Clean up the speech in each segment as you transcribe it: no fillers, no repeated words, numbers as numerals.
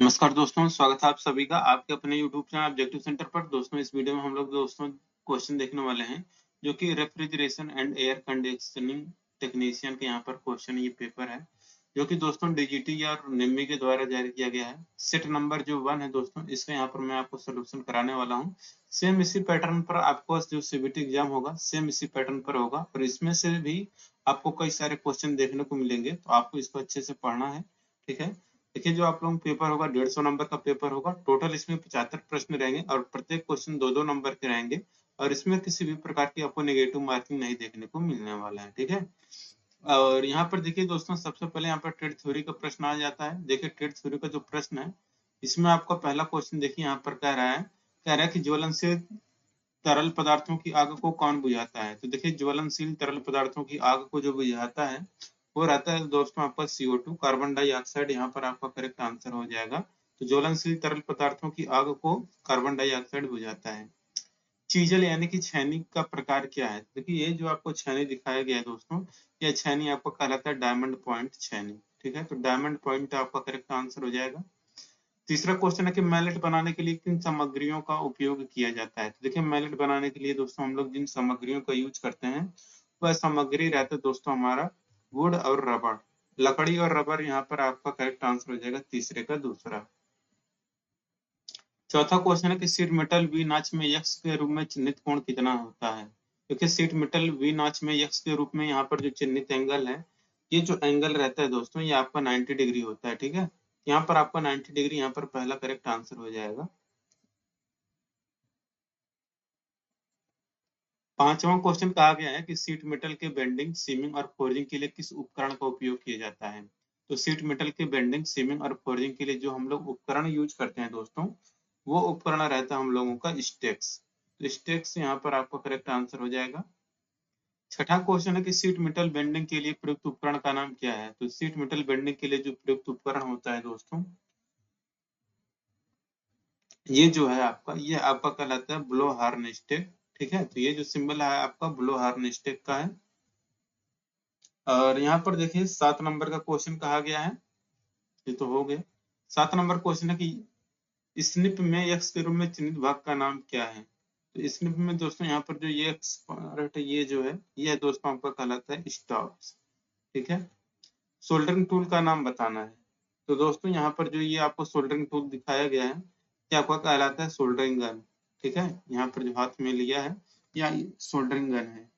नमस्कार दोस्तों, स्वागत है आप सभी का आपके अपने यूट्यूब चैनल ऑब्जेक्टिव सेंटर पर। दोस्तों इस वीडियो में हम लोग क्वेश्चन देखने वाले हैं जो कि refrigeration and air conditioning technician के यहाँ पर क्वेश्चन ये पेपर है जो कि दोस्तों डीजीटी और निम्मी के द्वारा जारी किया गया है। सेट नंबर जो 1 है दोस्तों, इसका यहाँ पर मैं आपको सोल्यूशन कराने वाला हूँ। सेम इसी पैटर्न पर आपको जो सीबीटी एग्जाम होगा सेम इसी पैटर्न पर होगा और इसमें से भी आपको कई सारे क्वेश्चन देखने को मिलेंगे, तो आपको इसको अच्छे से पढ़ना है। ठीक है, देखिए जो आप लोगों का पेपर होगा 150 नंबर का पेपर होगा। टोटल इसमें 75 प्रश्न रहेंगे और प्रत्येक क्वेश्चन 2-2 नंबर के रहेंगे और इसमें किसी भी प्रकार की आपको नेगेटिव मार्किंग नहीं देखने को मिलने वाला है। ठीक है, और यहाँ पर देखिए दोस्तों, सबसे पहले यहाँ पर ट्रेड थ्योरी का प्रश्न आ जाता है। देखिए ट्रेड थ्योरी का जो प्रश्न है इसमें आपका पहला क्वेश्चन देखिए यहाँ पर कह रहा है कि ज्वलनशील तरल पदार्थों की आग को कौन बुझाता है। तो देखिए ज्वलनशील तरल पदार्थों की आग को जो बुझाता है वो रहता है दोस्तों आपका CO2 कार्बन डाइऑक्साइड। यहाँ पर आपका करेक्ट आंसर हो जाएगा। तो ज्वलनशील तरल पदार्थों की आग को कार्बन डाइऑक्साइड बुझाता है। चीजल यानी कि छेनी का प्रकार क्या है। देखिए ये जो आपको छेनी दिखाया गया है दोस्तों, यह छेनी आपको कहलाता है डायमंड पॉइंट छेनी। ठीक है, तो डायमंड पॉइंट आपका करेक्ट आंसर हो जाएगा। तीसरा क्वेश्चन है कि मैलेट बनाने के लिए किन सामग्रियों का उपयोग किया जाता है। तो देखिए मैलेट बनाने के लिए दोस्तों हम लोग जिन सामग्रियों का यूज करते हैं वह सामग्री रहता है दोस्तों हमारा वुड और रबर। लकड़ी और रबर यहाँ पर आपका करेक्ट आंसर हो जाएगा तीसरे का दूसरा। चौथा क्वेश्चन है कि शीट मेटल वी नाच में यक्स के रूप में चिन्हित कोण कितना होता है। देखिए शीट मेटल वी नाच में यक्स के रूप में यहाँ पर जो चिन्हित एंगल है, ये जो एंगल रहता है दोस्तों ये आपका 90 डिग्री होता है। ठीक है, यहाँ पर आपका 90 डिग्री यहाँ पर पहला करेक्ट आंसर हो जाएगा। पांचवा क्वेश्चन कहा गया है कि शीट मेटल के बेंडिंग सीमिंग और फोर्जिंग के लिए किस उपकरण का उपयोग किया जाता है। तो शीट मेटल के बेंडिंग सीमिंग और फोर्जिंग के लिए जो हम लोग उपकरण यूज करते हैं दोस्तों, वो उपकरण रहता है हम लोगों का स्टेक्स। तो स्टेक्स यहाँ पर आपका करेक्ट आंसर हो जाएगा। छठा क्वेश्चन है कि शीट मेटल बेंडिंग के लिए प्रयुक्त उपकरण का नाम क्या है। तो शीट मेटल बेंडिंग के लिए जो प्रयुक्त उपकरण होता है दोस्तों, ये जो है आपका ये आपका कहलाता है ब्लो हार्न स्टेक। ठीक है, तो ये जो सिंबल है आपका ब्लो हार्न स्टेक का है। और यहाँ पर देखिए 7 नंबर का क्वेश्चन कहा गया है, ये तो हो गया। 7 नंबर क्वेश्चन है कि स्निप में एक्स के रूप में चिन्हित भाग का नाम क्या है। तो स्निप में दोस्तों यहाँ पर जो ये एक्स पार्ट है ये जो है ये दोस्तों आपका कहलाता है स्टॉप्स। ठीक है, सोल्डरिंग टूल का नाम बताना है। तो दोस्तों यहाँ पर जो ये आपको सोल्डरिंग टूल दिखाया गया है ये आपका कहलाता है सोल्डरिंग गन। ठीक है, यहाँ पर जो हाथ में लिया है या सोल्डरिंग गन है।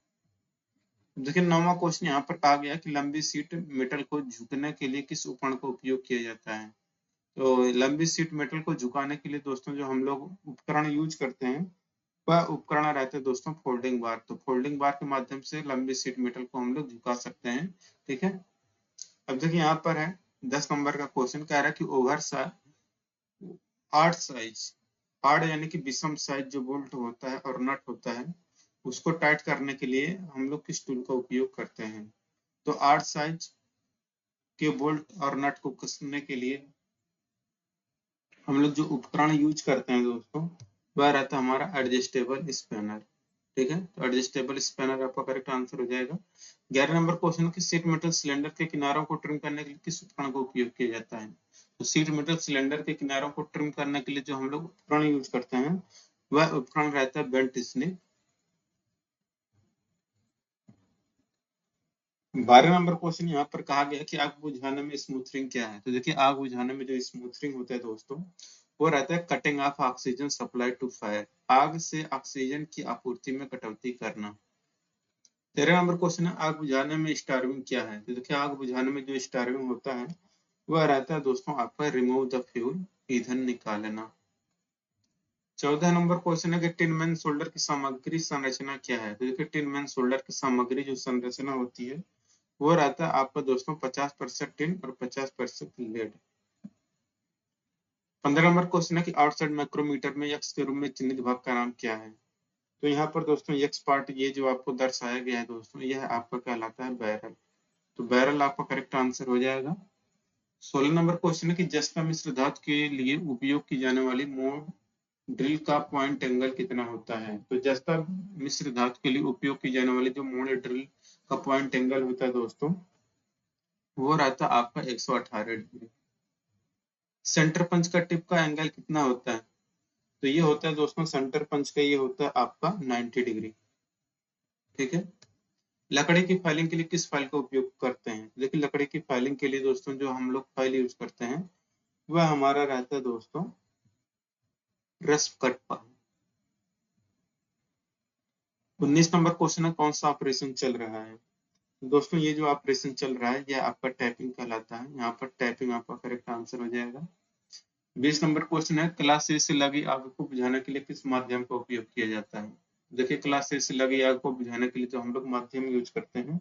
देखिए 9वां क्वेश्चन यहाँ पर कहा गया कि लंबी शीट मेटल को झुकने के लिए किस उपकरण का उपयोग किया जाता है। तो लंबी शीट मेटल को झुकाने के लिए दोस्तों जो हम लोग उपकरण यूज करते हैं वह उपकरण रहते हैं दोस्तों फोल्डिंग बार। तो फोल्डिंग बार के माध्यम से लंबी शीट मेटल को हम लोग झुका सकते हैं। ठीक है, अब देखिए यहाँ पर है 10 नंबर का क्वेश्चन कह रहा है कि ओवर आर्ट साइज, आर्ट यानी कि विषम साइज जो बोल्ट होता है और नट होता है उसको टाइट करने के लिए हम लोग किस टूल का उपयोग करते हैं। तो आर्ट साइज के बोल्ट और नट को कसने के लिए हम लोग जो उपकरण यूज करते हैं दोस्तों वह रहता है हमारा एडजस्टेबल स्पैनर। ठीक है, तो एडजस्टेबल स्पैनर आपका करेक्ट आंसर हो जाएगा। 11 नंबर क्वेश्चन की शीट मेटल सिलेंडर के किनारों को ट्रिम करने के लिए किस उपकरण का उपयोग किया जाता है। तो शीट मेटल सिलेंडर के किनारों को ट्रिम करने के लिए जो हम लोग उपकरण यूज करते हैं वह उपकरण रहता है बेल्ट स्निप। 12 नंबर क्वेश्चन यहाँ पर कहा गया कि आग बुझाने में स्मूथरिंग क्या है। तो देखिए आग बुझाने में जो स्मूथरिंग होता है दोस्तों वो रहता है cutting off oxygen supply to fire, आग से ऑक्सीजन की आपूर्ति में कटौती करना। 13 नंबर क्वेश्चन है आग बुझाने में स्टार्विंग क्या है। तो देखिए आग बुझाने में जो स्टार्विंग होता है वह रहता है दोस्तों आपका रिमूव द फ्यूल, ईंधन निकालना। 14 नंबर क्वेश्चन है कि टिन मैन सोल्डर की सामग्री संरचना क्या है। तो देखिए टिन मैन सोल्डर की सामग्री जो संरचना होती है वो रहता है आपका दोस्तों 50% टिन और 50% लेड। 15 नंबर क्वेश्चन है कि आउटसाइड माइक्रोमीटर में यक्स के रूप में चिन्हित भाग का नाम क्या है। तो यहाँ पर दोस्तों यक्स पार्ट ये जो आपको दर्शाया गया है दोस्तों यह आपका कहलाता है बैरल। तो बैरल आपका करेक्ट आंसर हो जाएगा। 16 नंबर क्वेश्चन है कि जस्ता मिश्र धातु के लिए उपयोग की जाने वाली मोड ड्रिल का पॉइंट एंगल कितना होता है। तो जस्ता मिश्र धातु के लिए उपयोग की जाने वाली जो मोड ड्रिल का पॉइंट एंगल होता है दोस्तों वो रहता है आपका 118 डिग्री। सेंटर पंच का टिप का एंगल कितना होता है? तो ये होता है दोस्तों, सेंटर पंच का ये होता है आपका 90 डिग्री। ठीक है। लकड़ी की फाइलिंग के लिए किस फाइल का उपयोग करते हैं? देखिए लकड़ी की फाइलिंग के लिए दोस्तों जो हम लोग फाइल यूज करते हैं वह हमारा रहता है दोस्तों रस्प कट फाइल। 19 नंबर क्वेश्चन है, कौन सा ऑपरेशन चल रहा है? दोस्तों ये जो ऑपरेशन चल रहा है यह आपका टाइपिंग कहलाता है। यहाँ पर टाइपिंग आपका करेक्ट आंसर हो जाएगा। 20 नंबर क्वेश्चन है, क्लास ए से लगी आग को बुझाने के लिए किस माध्यम का उपयोग किया जाता है? देखिए क्लास ए से लगी आग को बुझाने के लिए जो हम लोग माध्यम यूज करते हैं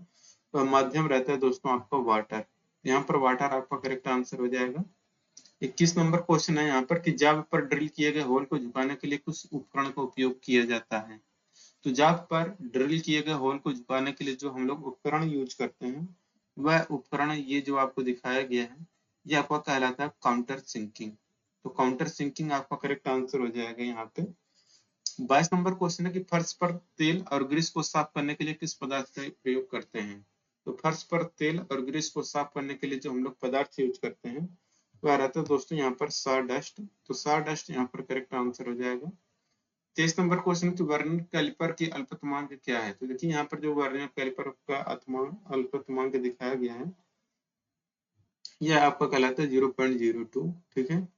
तो माध्यम रहता है दोस्तों आपका वाटर। यहाँ पर वाटर आपका करेक्ट आंसर हो जाएगा। 21 नंबर क्वेश्चन है यहाँ पर कि जाब पर ड्रिल किए गए होल को झुकाने के लिए कुछ उपकरण का उपयोग किया जाता है? तो जाब पर ड्रिल किए गए होल को झुकाने के लिए जो हम लोग उपकरण यूज करते हैं वह उपकरण ये जो आपको दिखाया गया है ये आपका कहलाता है काउंटर सिंकिंग। तो काउंटर सिंकिंग आपका करेक्ट आंसर हो जाएगा यहाँ पे। 22 नंबर क्वेश्चन है कि फर्श पर तेल और ग्रीस को साफ करने के लिए किस पदार्थ का प्रयोग करते हैं? तो फर्श पर तेल और ग्रीस को साफ करने के लिए जो हम लोग पदार्थ यूज करते हैं वह रहता है दोस्तों यहाँ पर सॉडस्ट। तो सॉडस्ट यहाँ पर करेक्ट आंसर हो जाएगा। 23 नंबर क्वेश्चन की वर्नियर कैलिपर की अल्पतमांक क्या है? तो देखिए यहाँ पर जो वर्नियर कैलिपर का अल्पतमांक दिखाया गया है यह आपका कहलाता है 0.02। ठीक है।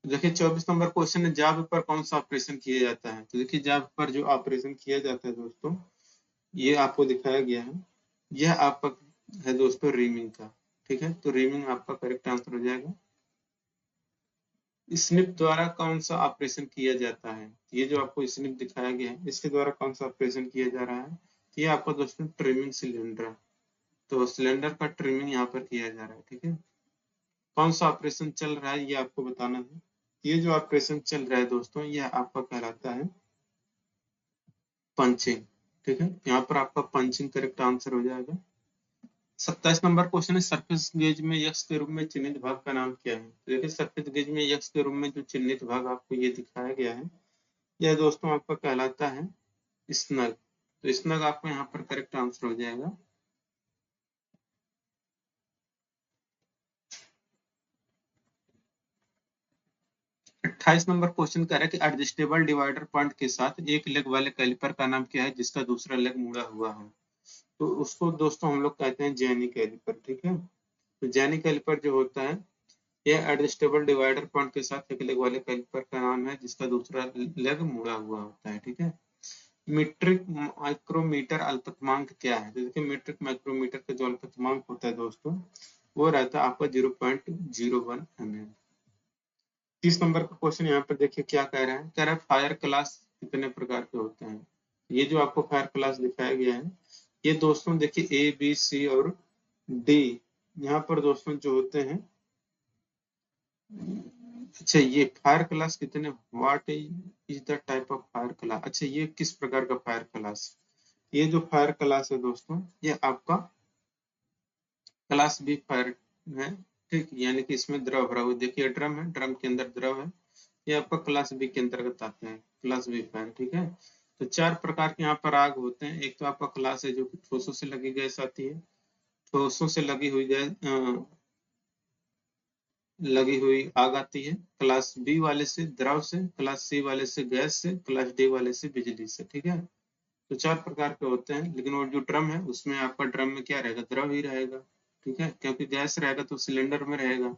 देखिए 24 नंबर क्वेश्चन है, जाब पर कौन सा ऑपरेशन किया जाता है? तो देखिए जाब पर जो ऑपरेशन किया जाता है दोस्तों ये आपको दिखाया गया है, यह आपका है दोस्तों रीमिंग का। ठीक है। तो रीमिंग आपका करेक्ट आंसर हो जाएगा। स्निप द्वारा कौन सा ऑपरेशन किया जाता है? ये जो आपको स्निप दिखाया गया है इसके द्वारा कौन सा ऑपरेशन किया जा रहा है? ये आपका दोस्तों ट्रिमिंग सिलेंडर। तो सिलेंडर का ट्रिमिंग यहाँ पर किया जा रहा है। ठीक है। कौन सा ऑपरेशन चल रहा है ये आपको बताना है। ये जो ऑपरेशन चल रहा है दोस्तों यह आपका कहलाता है पंचिंग। ठीक है। यहाँ पर आपका पंचिंग करेक्ट आंसर हो जाएगा। 27 नंबर क्वेश्चन है, सरफेस गेज में यक्स के रूप में चिन्हित भाग का नाम क्या है? तो देखिए सरफेस गेज में यक्स के रूप में जो चिन्हित भाग आपको ये दिखाया गया है यह दोस्तों आपका कहलाता है स्नग। तो स्नग आपको यहाँ पर करेक्ट आंसर हो जाएगा। अट्ठाईस नंबर क्वेश्चन कह रहा है कि एडजस्टेबल डिवाइडर पॉइंट के साथ एक लेग वाले कैलिपर का नाम क्या है जिसका दूसरा लेग मुड़ा हुआ है? तो उसको दोस्तों हम लोग कहते हैं जैनी कैलिपर। ठीक है। तो जैनी कैलिपर जो होता है यह एडजस्टेबल डिवाइडर पॉइंट के साथ एक लेग वाले कैलिपर का नाम है जिसका दूसरा लेग मुड़ा हुआ होता है। ठीक है। मीट्रिक माइक्रोमीटर अल्पतमांक क्या है? तो देखिए मीट्रिक माइक्रोमीटर का जो अल्पतमांक होता है दोस्तों वो रहता है आपका 0.01 mm। 30 नंबर का क्वेश्चन यहाँ पर देखिए क्या कह रहा है, कह रहा है फायर क्लास कितने प्रकार के होते हैं? ये जो आपको फायर क्लास दिखाया गया है ये दोस्तों देखिए ए बी सी और डी यहाँ पर दोस्तों जो होते हैं। अच्छा ये फायर क्लास कितने, what is the type of fire class? अच्छा ये किस प्रकार का फायर क्लास? ये जो फायर क्लास है दोस्तों ये आपका क्लास बी फायर है। ठीक, यानी कि इसमें द्रव भरा हुआ, देखिए ड्रम है, ड्रम के अंदर द्रव है, ये आपका क्लास बी के अंतर्गत आते हैं, क्लास बी फायर। ठीक है। तो चार प्रकार के यहाँ पर आग होते हैं। एक तो आपका क्लास है जो कि ठोसों से लगी गैस आती है, ठोसों से लगी हुई गैस लगी हुई आग आती है। क्लास बी वाले से द्रव से, क्लास सी वाले से गैस से, क्लास डी वाले से बिजली से। ठीक है। तो चार प्रकार के होते हैं, लेकिन वो जो ड्रम है उसमें आपका ड्रम में क्या रहेगा, द्रव ही रहेगा। ठीक है। क्योंकि गैस रहेगा तो सिलेंडर में रहेगा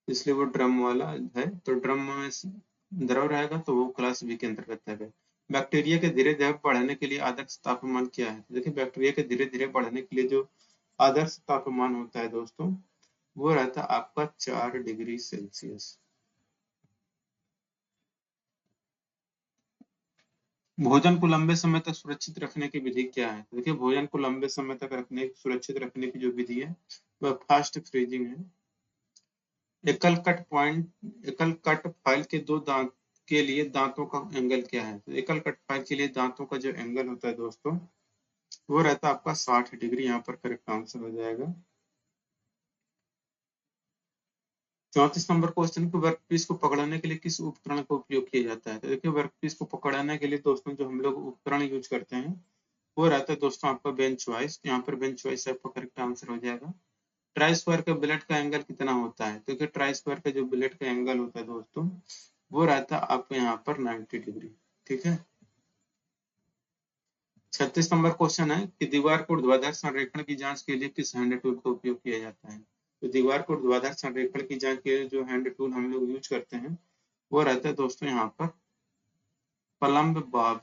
इसलिए वो ड्रम वाला है। तो ड्रम में द्रव रहेगा तो वो क्लास बी के अंतर्गत है। बैक्टीरिया के धीरे धीरे बढ़ने के लिए आदर्श तापमान क्या है? देखिए बैक्टीरिया के धीरे धीरे बढ़ने के लिए जो आदर्श तापमान होता है दोस्तों वो रहता है आपका 4 डिग्री सेल्सियस। भोजन को लंबे समय तक सुरक्षित रखने की विधि क्या है? देखिए भोजन को लंबे समय तक सुरक्षित रखने की जो विधि है वह फास्ट फ्रीजिंग है। एकल कट फाइल के दो दांत के लिए दांतों का एंगल क्या है? तो एकल कट फाइल के लिए दांतों का जो एंगल होता है दोस्तों वो रहता है आपका 60 डिग्री। यहाँ पर करेक्ट आंसर हो जाएगा। 34 नंबर क्वेश्चन को, वर्कपीस को पकड़ने के लिए किस उपकरण का उपयोग किया जाता है? तो देखिए वर्कपीस को पकड़ने के लिए दोस्तों जो हम लोग उपकरण यूज करते हैं वो रहता है दोस्तों आपका बेंच वाइस। यहाँ पर बेंच वाइस आपका करेक्ट आंसर हो जाएगा। ट्राई स्क्वायर का बिलेट का एंगल कितना होता है? क्योंकि ट्राई स्क्वायर का जो बिलेट का एंगल होता है दोस्तों वो रहता है आपको यहाँ पर 90 डिग्री। ठीक है। 36 नंबर क्वेश्चन है कि दीवार को ऊर्ध्वाधर संरेखण की जांच के लिए किस हैंड टूल का उपयोग किया जाता है? तो दीवार को ऊर्ध्वाधर संरेखण की जांच के लिए जो हैंड टूल हम लोग यूज करते हैं वो रहता है दोस्तों यहाँ पर प्लम्ब बॉब।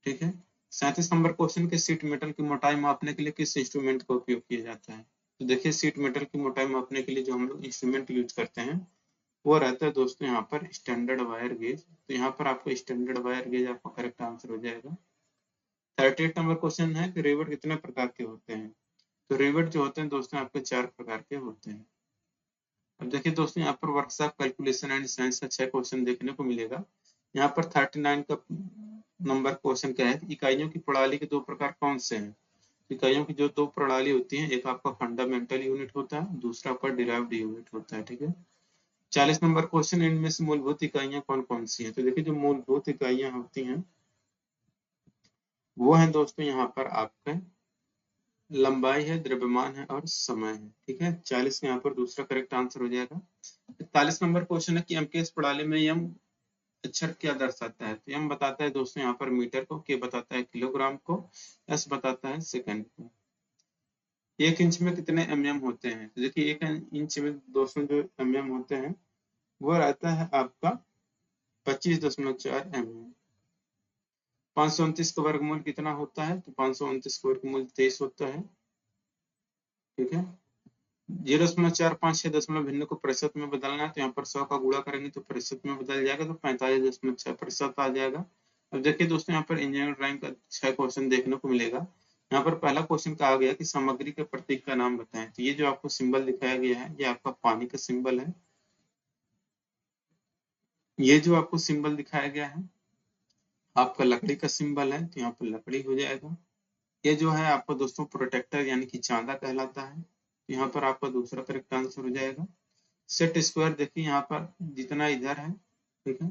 ठीक है। 37 नंबर क्वेश्चन के शीट मेटल की मोटाई मापने के लिए किस इंस्ट्रूमेंट का उपयोग किया जाता है? तो देखिए शीट मेटल की मोटाई मापने के लिए जो हम लोग इंस्ट्रूमेंट यूज करते हैं वो रहता है दोस्तों यहाँ पर स्टैंडर्ड वायर गेज। तो यहाँ पर आपको स्टैंडर्ड वायर गेज आपका करेक्ट आंसर हो जाएगा। 38 नंबर क्वेश्चन है कि रिवेट कितने प्रकार के होते हैं? तो रिवेट जो होते हैं दोस्तों आपके 4 प्रकार के होते हैं। अब देखिए दोस्तों यहाँ पर वर्कशॉप कैलकुलेशन एंड साइंस का 6 क्वेश्चन देखने को मिलेगा। यहाँ पर 39 का नंबर क्वेश्चन क्या है? इकाइयों की प्रणाली के दो प्रकार कौन से हैं? इकाइयों की जो दो प्रणाली होती है, एक आपका फंडामेंटल यूनिट होता है, दूसरा आपका डिराइव्ड यूनिट होता है। ठीक है। 40 नंबर क्वेश्चन, इनमें से मूलभूत इकाइयां कौन कौन सी हैं? तो देखिए जो मूलभूत इकाइयां होती हैं वो है दोस्तों यहाँ पर आपका लंबाई है, द्रव्यमान है और समय है। ठीक है। 40 यहाँ पर दूसरा करेक्ट आंसर हो जाएगा। 41 नंबर क्वेश्चन है कि एमकेएस प्रणाली में यम अक्षर क्या दर्शाता है? तो यम बताता है दोस्तों यहाँ पर मीटर को, के बताता है किलोग्राम को, एस बताता है सेकंड को। 1 इंच में कितने mm होते हैं? तो देखिए 1 इंच में दोस्तों जो mm होते हैं वो रहता है आपका 25.4 mm। 529 का वर्गमूल कितना होता है? तो 529 का वर्गमूल 23 होता है। ठीक है। 0.456 भिन्न को प्रतिशत में बदलना है तो यहाँ पर 100 का गुणा करेंगे तो प्रतिशत में बदल जाएगा, तो 45.6% आ जाएगा। अब देखिए दोस्तों यहाँ पर इंजीनियरिंग ड्राइंग का 6 क्वेश्चन देखने को मिलेगा। यहाँ पर पहला क्वेश्चन कहा गया कि सामग्री के प्रतीक का नाम बताएं। तो ये जो आपको सिंबल दिखाया गया है ये आपका पानी का सिंबल है। ये जो आपको सिंबल दिखाया गया है आपका लकड़ी का सिंबल है, तो यहाँ पर लकड़ी हो जाएगा। ये जो है आपका दोस्तों प्रोटेक्टर यानी कि चांदा कहलाता है, तो यहाँ पर आपका दूसरा करेक्ट आंसर हो जाएगा। सेट स्क्वायर देखिए यहाँ पर जितना इधर है, ठीक है,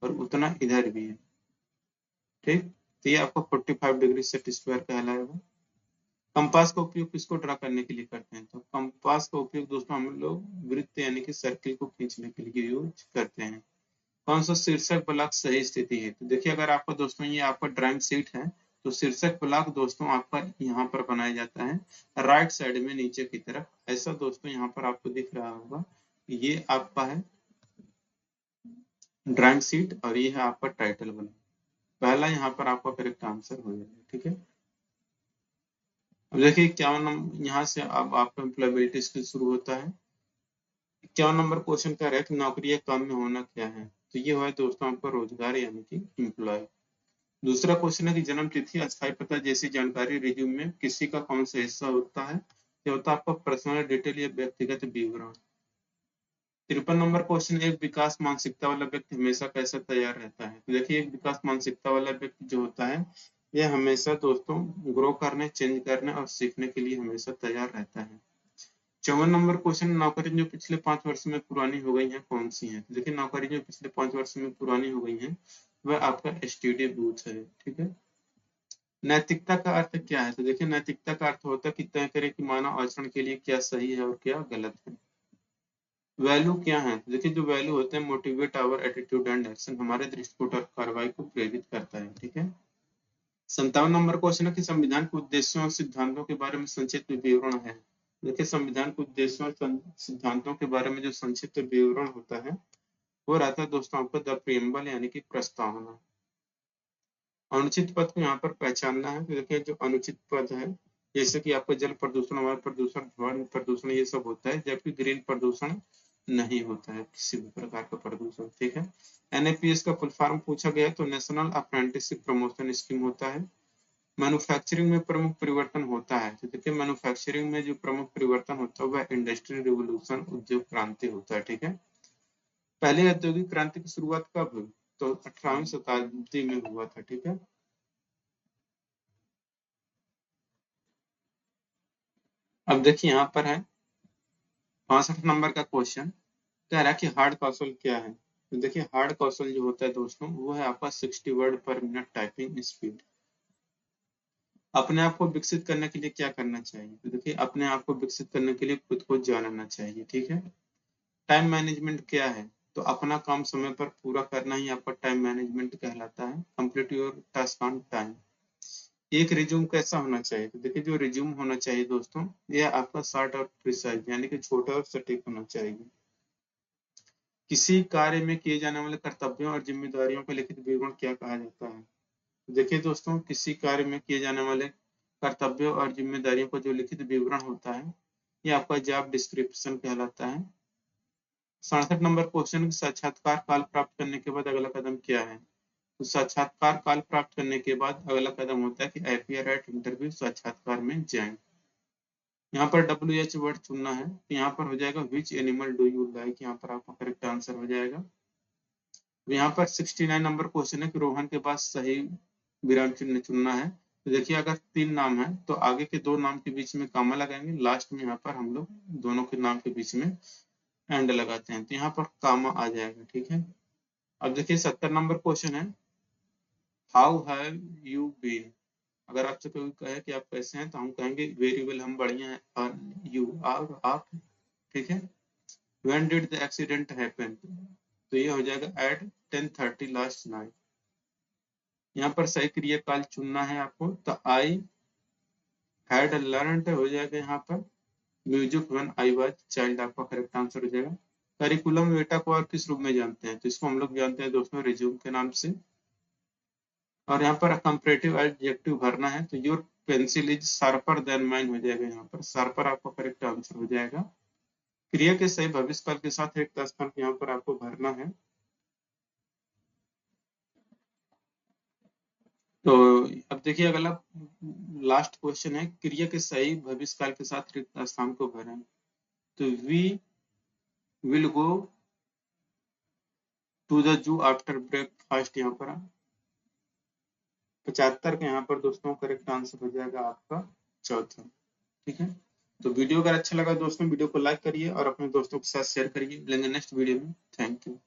और उतना इधर भी है। ठीक। तो ये आपका 45 डिग्री सेट स्क्वायर कहलाएगा। कंपास का उपयोग किसको ड्रा करने के लिए करते हैं? तो कंपास का उपयोग दोस्तों हम लोग वृत्त यानी कि सर्किल को खींचने के लिए यूज करते हैं। कौन सा शीर्षक ब्लॉक सही स्थिति है? तो देखिए अगर आपका दोस्तों ये आपका ड्राइंग शीट है तो शीर्षक ब्लॉक दोस्तों आपका यहाँ पर बनाया जाता है राइट साइड में नीचे की तरफ। ऐसा दोस्तों यहाँ पर आपको दिख रहा होगा, ये आपका है ड्राइंग शीट और ये है आपका टाइटल वाला। पहला यहाँ पर आपका करेक्ट आंसर हो जाएगा। ठीक है। अब देखिए 51 नंबर यहाँ से अब आपका एम्प्लॉयबिलिटी स्किल शुरू होता है। 51 नंबर क्वेश्चन कह रहा है कि नौकरी या काम में होना क्या है? तो ये है दोस्तों आपका रोजगार यानी कि एम्प्लॉय। दूसरा क्वेश्चन है कि जन्म तिथि, अस्थायी पता जैसी जानकारी रिज्यूम में किसी का कौन सा हिस्सा होता है? ये होता है आपका पर्सनल डिटेल या व्यक्तिगत विवरण। 53 नंबर क्वेश्चन, एक विकास मानसिकता वाला व्यक्ति हमेशा कैसा तैयार रहता है? तो देखिए एक विकास मानसिकता वाला व्यक्ति जो होता है यह हमेशा दोस्तों ग्रो करने, चेंज करने और सीखने के लिए हमेशा तैयार रहता है। 54 नंबर क्वेश्चन, नौकरी जो पिछले 5 वर्ष में पुरानी हो गई है कौन सी है? तो देखिए नौकरी जो पिछले 5 वर्ष में पुरानी हो गई है वह आपका एसटीडी बूथ है। ठीक है। नैतिकता का अर्थ क्या है? तो देखिए नैतिकता का अर्थ होता है कि तय करें कि मानव आचरण के लिए क्या सही है और क्या गलत है। वैल्यू क्या है? तो देखिए जो वैल्यू होते हैं motivate our attitude and action, हमारे दृष्टिकोण और कार्रवाई को प्रेरित करता है। ठीक है। 57 नंबर क्वेश्चन है कि संविधान के उद्देश्यों और सिद्धांतों के बारे में संक्षिप्त विवरण है। देखिए संविधान के उद्देश्यों और सिद्धांतों के बारे में जो संक्षिप्त विवरण होता है वो रहता है दोस्तों आपका द प्रीएम्बल यानी कि प्रस्तावना। अनुचित पद को यहाँ पर पहचानना है। तो देखिए जो अनुचित पद है जैसे कि आपका जल प्रदूषण, वायु प्रदूषण, ध्वनि प्रदूषण ये सब होता है, जबकि ग्रीन प्रदूषण नहीं होता है किसी भी प्रकार का प्रदूषण। ठीक है। एनएपीएस का फुल फॉर्म पूछा गया तो नेशनल अप्रेंटिसशिप प्रमोशन स्कीम होता है। मैन्युफैक्चरिंग में प्रमुख परिवर्तन होता है। तो देखिए मैन्युफैक्चरिंग में जो प्रमुख परिवर्तन होता है वह इंडस्ट्रियल रिवोल्यूशन, उद्योग क्रांति होता है। ठीक है। पहली औद्योगिक क्रांति की शुरुआत कब हुई? तो 18वीं शताब्दी में हुआ था। ठीक है। अब देखिए यहाँ पर है 65 नंबर का क्वेश्चन, कह रहा है कि हार्ड कौशल क्या है? तो देखिए हार्ड कौशल जो होता है दोस्तों वो है आपका 60 वर्ड पर मिनट टाइपिंग स्पीड। अपने आप को विकसित करने के लिए क्या करना चाहिए? तो देखिए अपने आप को विकसित करने के लिए खुद को जानना चाहिए, ठीक है। टाइम मैनेजमेंट क्या है? तो अपना काम समय पर पूरा करना ही आपका टाइम मैनेजमेंट कहलाता है। Complete your task on time. एक रिज्यूम कैसा होना चाहिए? तो देखिए जो रिज्यूम होना चाहिए दोस्तों, यह आपका शॉर्ट और प्रिसाइज यानी कि छोटा और सटीक होना चाहिए। किसी कार्य में किए जाने वाले कर्तव्यों और जिम्मेदारियों का लिखित विवरण क्या कहा जाता है? देखिए दोस्तों, किसी कार्य में किए जाने वाले कर्तव्यों और जिम्मेदारियों का जो लिखित विवरण होता है, ये आपका जॉब डिस्क्रिप्शन कहलाता है। 67 नंबर क्वेश्चन, साक्षात्कार काल प्राप्त करने के बाद अगला कदम क्या है? तो साक्षात्कार काल प्राप्त करने के बाद अगला कदम होता है कि अपीयर एट इंटरव्यू, साक्षात्कार में जाएं। यहाँ पर WH वर्ड चुनना है, तो यहाँ पर हो जाएगा which animal do you like, यहाँ पर आपका करेक्ट आंसर हो जाएगा। यहाँ पर 69 नंबर क्वेश्चन है कि रोहन के पास सही विराम चिन्ह चुनना है। तो देखिए अगर 3 नाम है तो आगे के 2 नाम के बीच में कॉमा लगाएंगे, लास्ट में यहाँ पर हम लोग दोनों के नाम के बीच में एंड लगाते हैं, तो यहाँ पर कॉमा आ जाएगा, ठीक है। अब देखिए 70 नंबर क्वेश्चन है, हाउ हैव यू बीन। अगर आपसे कोई कहे कि आप कैसे हैं तो हम कहेंगे वेरी वेल, हम बढ़िया हैं, और यू और आप, ठीक है। When did the accident happen, तो ये हो जाएगा एट 10:30 लास्ट नाइट। यहाँ पर सही क्रियाकाल चुनना है आपको, तो आई हैड लर्नड हो जाएगा यहाँ पर music when I was child, आपका करेक्ट आंसर हो जाएगा। करिकुलम वेटा को और किस रूप में जानते हैं? तो इसको हम लोग जानते हैं दोस्तों रिज्यूम के नाम से। और यहाँ पर कंपैरेटिव एडजेक्टिव भरना है, तो your pencil is sharper then mine हो जाएगा, यहाँ पर शार्पर आपका करेक्ट आंसर हो जाएगा। क्रिया के सही भविष्यकाल के साथ एक स्थान यहाँ पर आपको भरना है। तो अब देखिए अगला लास्ट क्वेश्चन है, क्रिया के सही भविष्यकाल के साथ रिक्त स्थान को भरें। तो we will go to the zoo after breakfast, यहाँ पर 75 के यहाँ पर दोस्तों करेक्ट आंसर हो जाएगा आपका चौथा, ठीक है। तो वीडियो अगर अच्छा लगा दोस्तों, वीडियो को लाइक करिए और अपने दोस्तों के साथ शेयर करिए। मिलेंगे नेक्स्ट वीडियो में। Thank you.